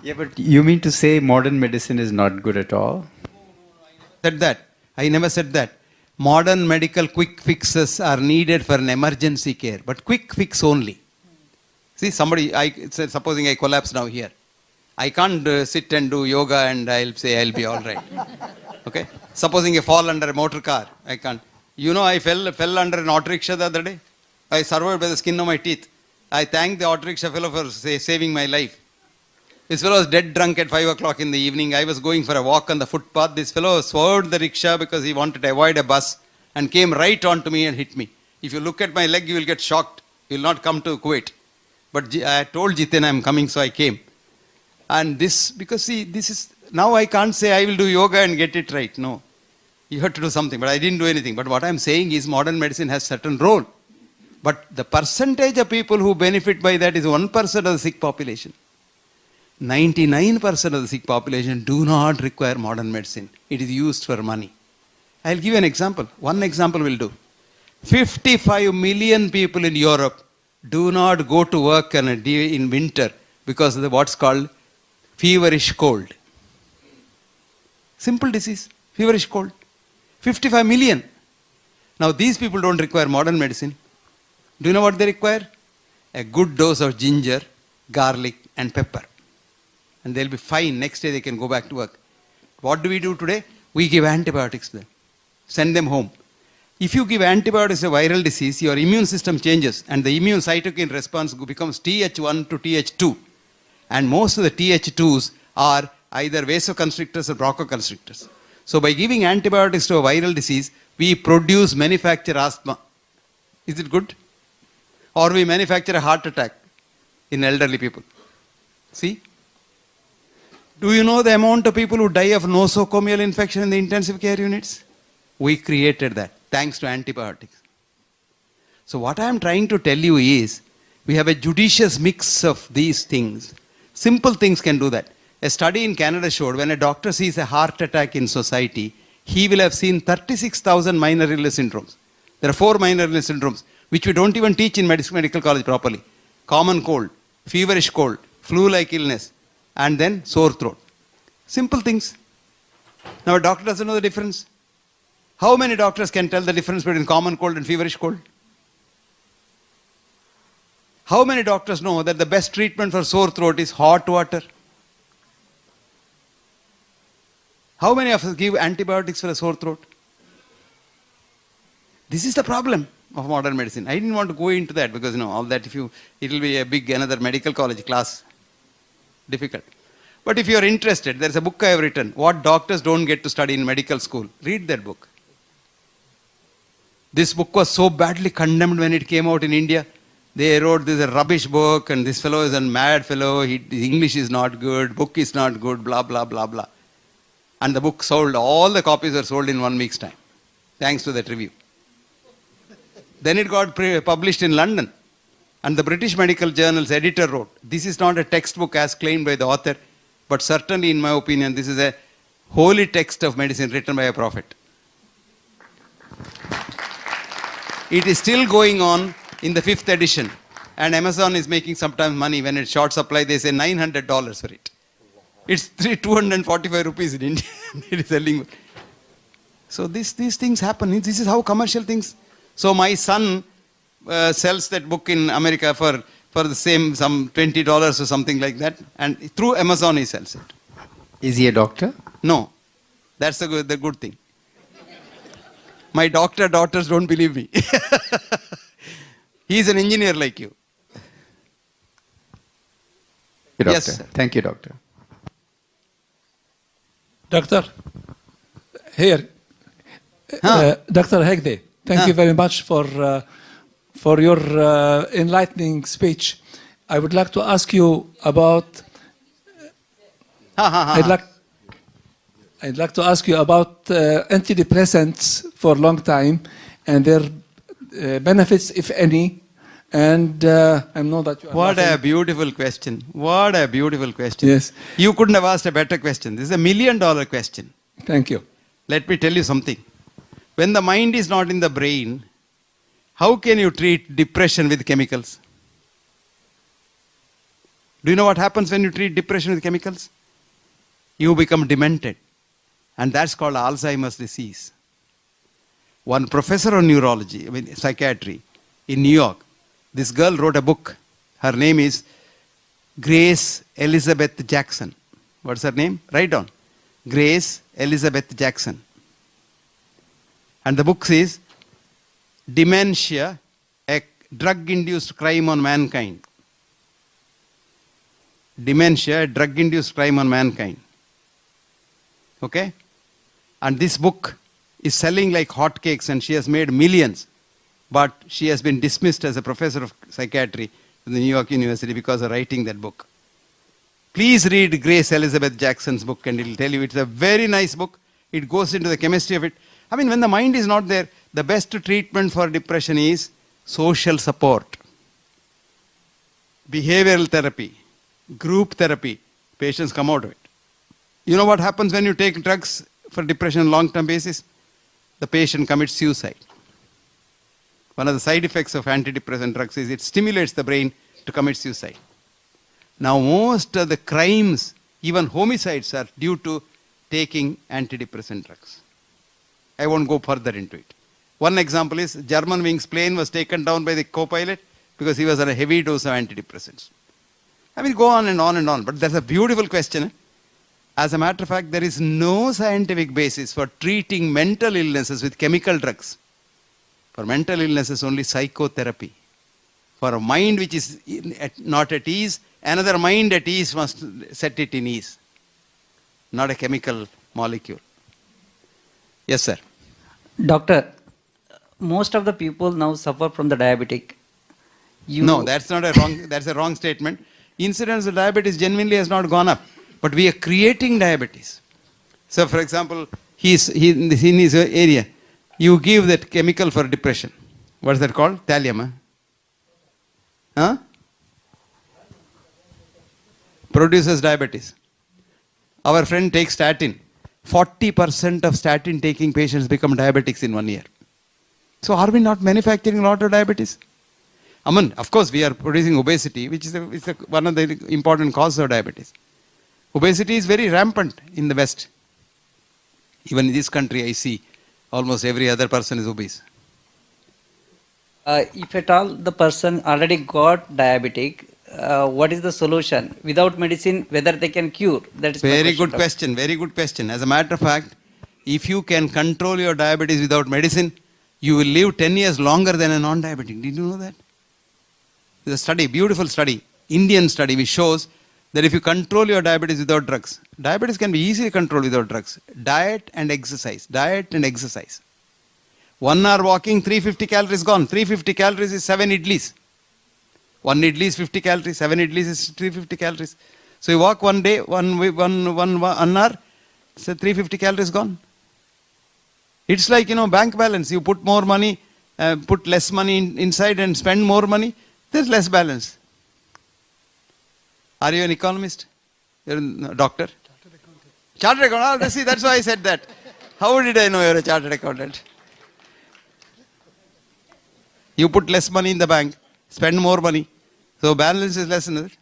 Yeah, but you mean to say modern medicine is not good at all? Said that. I never said that. Modern medical quick fixes are needed for an emergency care, but quick fix only. See, supposing I collapse now here. I can't sit and do yoga and I'll say I'll be all right. Okay? Supposing I fall under a motor car, I can't. You know, I fell under an auto rickshaw the other day. I survived by the skin of my teeth. I thank the auto rickshaw fellow for saving my life. This fellow was dead drunk at 5 o'clock in the evening. I was going for a walk on the footpath. This fellow swerved the rickshaw because he wanted to avoid a bus and came right onto me and hit me. If you look at my leg, you will get shocked. You will not come to Kuwait. But I told Jiten I am coming, so I came. And this, because see, this is, now I can't say I will do yoga and get it right. No. You have to do something, but I didn't do anything. But what I am saying is modern medicine has certain role. But the percentage of people who benefit by that is 1% of the sick population. 99% of the sick population do not require modern medicine. It is used for money. I'll give you an example. One example will do. 55 million people in Europe do not go to work in winter because of what's called feverish cold. Simple disease, feverish cold. 55 million. Now these people don't require modern medicine. Do you know what they require? A good dose of ginger, garlic and pepper. And they'll be fine. Next day they can go back to work. What do we do today? We give antibiotics to them. Send them home. If you give antibiotics to a viral disease, your immune system changes and the immune cytokine response becomes Th1 to Th2. And most of the Th2s are either vasoconstrictors or bronchoconstrictors. So by giving antibiotics to a viral disease, we manufacture asthma. Is it good? Or we manufacture a heart attack in elderly people. See? Do you know the amount of people who die of nosocomial infection in the intensive care units? We created that thanks to antibiotics. So what I am trying to tell you is, we have a judicious mix of these things. Simple things can do that. A study in Canada showed when a doctor sees a heart attack in society, he will have seen 36,000 minor illness syndromes. There are 4 minor illness syndromes, which we don't even teach in medical college properly. Common cold, feverish cold, flu-like illness, and then sore throat. Simple things. Now a doctor doesn't know the difference. How many doctors can tell the difference between common cold and feverish cold? How many doctors know that the best treatment for sore throat is hot water? How many of us give antibiotics for a sore throat? This is the problem of modern medicine. I didn't want to go into that because, all that it will be a big another medical college class. Difficult. But if you are interested, there is a book I have written, What Doctors Don't Get to Study in Medical School. Read that book. This book was so badly condemned when it came out in India. They wrote this is a rubbish book and this fellow is a mad fellow, his English is not good, book is not good, blah, blah, blah, blah. And the book sold, all the copies were sold in 1 week's time, thanks to that review. Then it got published in London. And the British Medical Journal's editor wrote, this is not a textbook as claimed by the author, but certainly in my opinion, this is a holy text of medicine written by a prophet. It is still going on in the 5th edition. And Amazon is making sometimes money. When it's short supply, they say $900 for it. It's 245 rupees in India. It is selling. So these things happen. This is how commercial things. So my son sells that book in America for the same, some $20 or something like that. And through Amazon he sells it. Is he a doctor? No. That's the good thing. My doctor daughters don't believe me. He is an engineer like you. Yes, sir. Thank you, doctor. Doctor, here. Dr. Hegde, thank you very much for your enlightening speech. I would like to ask you about. I'd like to ask you about antidepressants for a long time and their benefits, if any. And I know that you are. What a beautiful question. What a beautiful question. Yes. You couldn't have asked a better question. This is $1 million question. Thank you. Let me tell you something. When the mind is not in the brain, how can you treat depression with chemicals? Do you know what happens when you treat depression with chemicals? You become demented. And that's called Alzheimer's disease. One professor of neurology, psychiatry, in New York, this girl wrote a book. Her name is Grace Elizabeth Jackson. What's her name? Write down. Grace Elizabeth Jackson. And the book says, Dementia, a drug-induced crime on mankind. Dementia, a drug-induced crime on mankind. Okay? And this book is selling like hotcakes and she has made millions. But she has been dismissed as a professor of psychiatry in the New York University because of writing that book. Please read Grace Elizabeth Jackson's book and it will tell you it's a very nice book. It goes into the chemistry of it. I mean, when the mind is not there, the best treatment for depression is social support, behavioral therapy, group therapy. Patients come out of it. You know what happens when you take drugs for depression on a long-term basis? The patient commits suicide. One of the side effects of antidepressant drugs is it stimulates the brain to commit suicide. Now most of the crimes, even homicides, are due to taking antidepressant drugs. I won't go further into it. One example is Germanwings plane was taken down by the co-pilot because he was on a heavy dose of antidepressants. I mean, go on and on and on, but that's a beautiful question. As a matter of fact, there is no scientific basis for treating mental illnesses with chemical drugs. For mental illnesses, only psychotherapy. For a mind which is not at ease, another mind at ease must set it in ease. Not a chemical molecule. Yes, sir. Doctor, most of the people now suffer from the diabetic. No, that's not a wrong. That's a wrong statement. Incidence of diabetes genuinely has not gone up, but we are creating diabetes. So, for example, he's in his area. You give that chemical for depression. What's that called? Thallium. Huh? Produces diabetes. Our friend takes statin. 40% of statin taking patients become diabetics in 1 year. So are we not manufacturing a lot of diabetes? I mean, of course, we are producing obesity, which is one of the important causes of diabetes. Obesity is very rampant in the West. Even in this country, I see almost every other person is obese. If at all the person already got diabetic, what is the solution? Without medicine, whether they can cure? That is very good question. Very good question. As a matter of fact, if you can control your diabetes without medicine, you will live 10 years longer than a non-diabetic. Did you know that? There's a study, beautiful study, Indian study, which shows that if you control your diabetes without drugs, diabetes can be easily controlled without drugs. Diet and exercise. Diet and exercise. 1 hour walking, 350 calories gone. 350 calories is 7 idlis. 1 idli is 50 calories. 7 idlis is 350 calories. So you walk one day, one hour, so 350 calories gone. It's like, bank balance. You put more money, put less money inside and spend more money. There's less balance. Are you an economist? You're a doctor? Chartered accountant. Oh, see, that's why I said that. How did I know you're a chartered accountant? You put less money in the bank, spend more money. So balance is less, isn't it?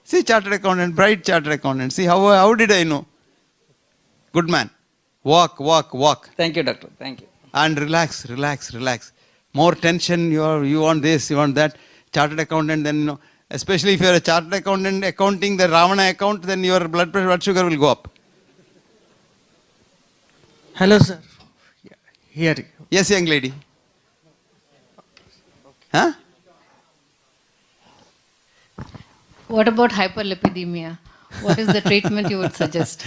See, chartered accountant, bright chartered accountant. See, how did I know? Good man. Walk, walk, walk. Thank you, doctor. Thank you. And relax, relax, relax. More tension, you want this, you want that. Chartered accountant, then, especially if you're a chartered accountant accounting the Ravana account, then your blood pressure, blood sugar will go up. Hello, sir. Here. Yes, young lady. Huh? What about hyperlipidemia? What is the treatment you would suggest?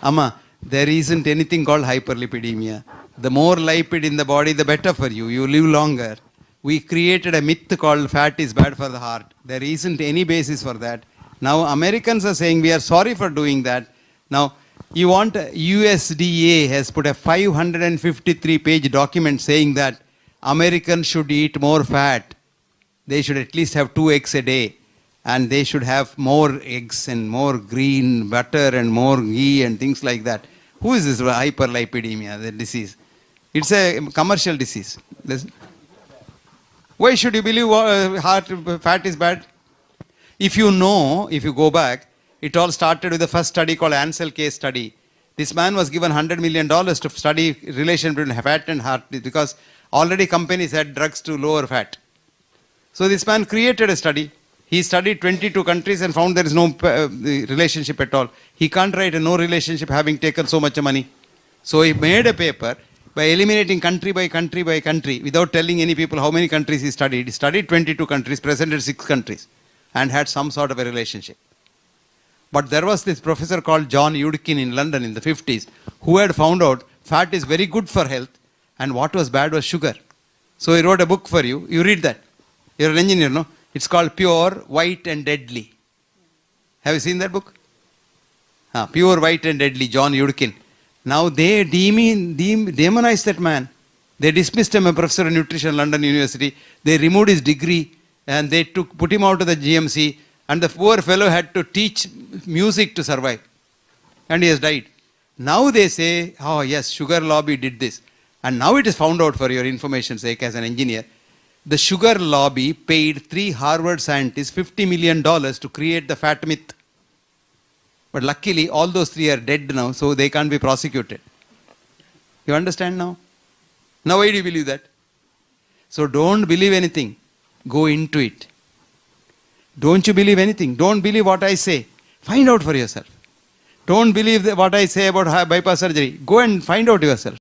Amma, there isn't anything called hyperlipidemia. The more lipid in the body, the better for you. You live longer. We created a myth called fat is bad for the heart. There isn't any basis for that. Now Americans are saying we are sorry for doing that. Now you want USDA has put a 553-page document saying that Americans should eat more fat. They should at least have 2 eggs a day. And they should have more eggs and more green butter and more ghee and things like that. Who is this hyperlipidemia, the disease? It's a commercial disease. Why should you believe fat is bad? If you know, if you go back, it all started with the first study called Ansel case study. This man was given $100 million to study relation between fat and heart because already companies had drugs to lower fat. So this man created a study. He studied 22 countries and found there is no relationship at all. He can't write a no relationship having taken so much money. So he made a paper by eliminating country by country by country without telling any people how many countries he studied. He studied 22 countries, presented 6 countries and had some sort of a relationship. But there was this professor called John Yudkin in London in the 50s who had found out fat is very good for health and what was bad was sugar. So he wrote a book for you. You read that. You're an engineer, no? It's called Pure, White and Deadly. Have you seen that book? Pure, White and Deadly, John Yudkin. Now they demonized that man. They dismissed him, a professor of nutrition, London University. They removed his degree and they put him out of the GMC. And the poor fellow had to teach music to survive. And he has died. Now they say, oh yes, sugar lobby did this. And now it is found out, for your information's sake as an engineer, the sugar lobby paid 3 Harvard scientists $50 million to create the fat myth. But luckily, all those 3 are dead now, so they can't be prosecuted. You understand now? Now why do you believe that? So don't believe anything. Go into it. Don't you believe anything? Don't believe what I say. Find out for yourself. Don't believe what I say about bypass surgery. Go and find out yourself.